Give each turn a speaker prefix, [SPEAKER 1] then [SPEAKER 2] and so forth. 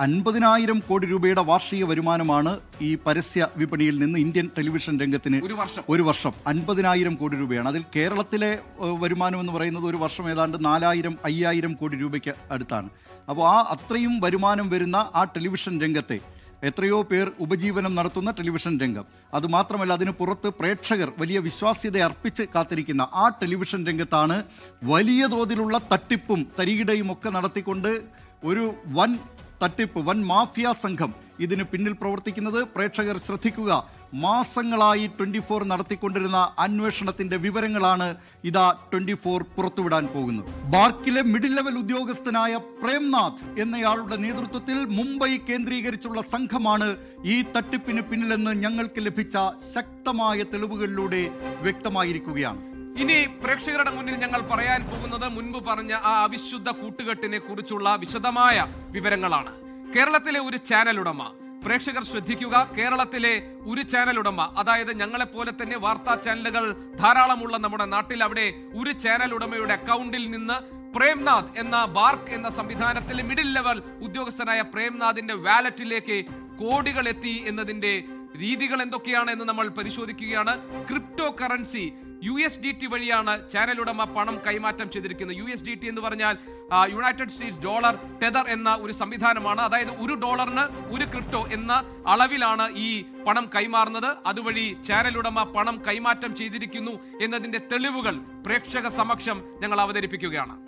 [SPEAKER 1] 50,000 കോടി രൂപയുടെ വാർഷിക വരുമാനമാണ് ഈ പരസ്യ വിപണിയിൽ നിന്ന് ഇന്ത്യൻ ടെലിവിഷൻ രംഗത്തിന് ഒരു വർഷം 50,000 കോടി രൂപയാണ്. അതിൽ കേരളത്തിലെ വരുമാനം എന്ന് പറയുന്നത് ഒരു വർഷം ഏതാണ്ട് 4,000-5,000 കോടി രൂപയ്ക്ക് അടുത്താണ്. അപ്പോൾ അത്രയും വരുമാനം വരുന്ന ആ ടെലിവിഷൻ രംഗത്തെ എത്രയോ പേർ ഉപജീവനം നടത്തുന്ന ടെലിവിഷൻ രംഗം, അതുമാത്രമല്ല അതിന് പുറത്ത് പ്രേക്ഷകർ വലിയ വിശ്വാസ്യത അർപ്പിച്ച് കാത്തിരിക്കുന്ന ആ ടെലിവിഷൻ രംഗത്താണ് വലിയ തോതിലുള്ള തട്ടിപ്പും തരികിടയും ഒക്കെ നടത്തിക്കൊണ്ട് ഒരു വൻ തട്ടിപ്പ്, വൻ മാഫിയ സംഘം ഇതിന് പിന്നിൽ പ്രവർത്തിക്കുന്നത്. പ്രേക്ഷകർ ശ്രദ്ധിക്കുക, മാസങ്ങളായി 24 നടത്തിക്കൊണ്ടിരുന്ന അന്വേഷണത്തിന്റെ വിവരങ്ങളാണ് ഇതാ 24 പുറത്തുവിടാൻ പോകുന്നത്. ബാർക്കിലെ മിഡിൽ ലെവൽ ഉദ്യോഗസ്ഥനായ പ്രേംനാഥ് എന്നയാളുടെ നേതൃത്വത്തിൽ മുംബൈ കേന്ദ്രീകരിച്ചുള്ള സംഘമാണ് ഈ തട്ടിപ്പിന് പിന്നിലെന്ന് ഞങ്ങൾക്ക് ലഭിച്ച ശക്തമായ തെളിവുകളിലൂടെ വ്യക്തമായിരിക്കുകയാണ്.
[SPEAKER 2] ഇനി പ്രേക്ഷകരുടെ മുന്നിൽ ഞങ്ങൾ പറയാൻ പോകുന്നത് മുൻപ് പറഞ്ഞ ആ അവിശുദ്ധ കൂട്ടുകെട്ടിനെ കുറിച്ചുള്ള വിശദമായ വിവരങ്ങളാണ്. കേരളത്തിലെ ഒരു ചാനൽ ഉടമ, പ്രേക്ഷകർ ശ്രദ്ധിക്കുക, കേരളത്തിലെ ഒരു ചാനൽ ഉടമ, അതായത് ഞങ്ങളെപ്പോലെ തന്നെ വാർത്താ ചാനലുകൾ ധാരാളമുള്ള നമ്മുടെ നാട്ടിൽ, അവിടെ ഒരു ചാനൽ ഉടമയുടെ അക്കൗണ്ടിൽ നിന്ന് പ്രേംനാഥ് എന്ന ബാർക്ക് എന്ന സംവിധാനത്തിലെ മിഡിൽ ലെവൽ ഉദ്യോഗസ്ഥനായ പ്രേംനാഥിന്റെ വാലറ്റിലേക്ക് കോടികൾ എത്തി എന്നതിന്റെ രീതികൾ എന്തൊക്കെയാണ് എന്ന് നമ്മൾ പരിശോധിക്കുകയാണ്. ക്രിപ്റ്റോ കറൻസി USDT വഴിയാണ് ചാനൽ ഉടമ പണം കൈമാറ്റം ചെയ്തിരിക്കുന്നത്. USDT എന്ന് പറഞ്ഞാൽ യുണൈറ്റഡ് സ്റ്റേറ്റ്സ് ഡോളർ ടെതർ എന്ന ഒരു സംവിധാനമാണ്. അതായത് $1 ഒരു ക്രിപ്റ്റോ എന്ന അളവിലാണ് ഈ പണം കൈമാറുന്നത്. അതുവഴി ചാനൽ ഉടമ പണം കൈമാറ്റം ചെയ്തിരിക്കുന്നു എന്നതിന്റെ തെളിവുകൾ പ്രേക്ഷക സമക്ഷം ഞങ്ങൾ അവതരിപ്പിക്കുകയാണ്.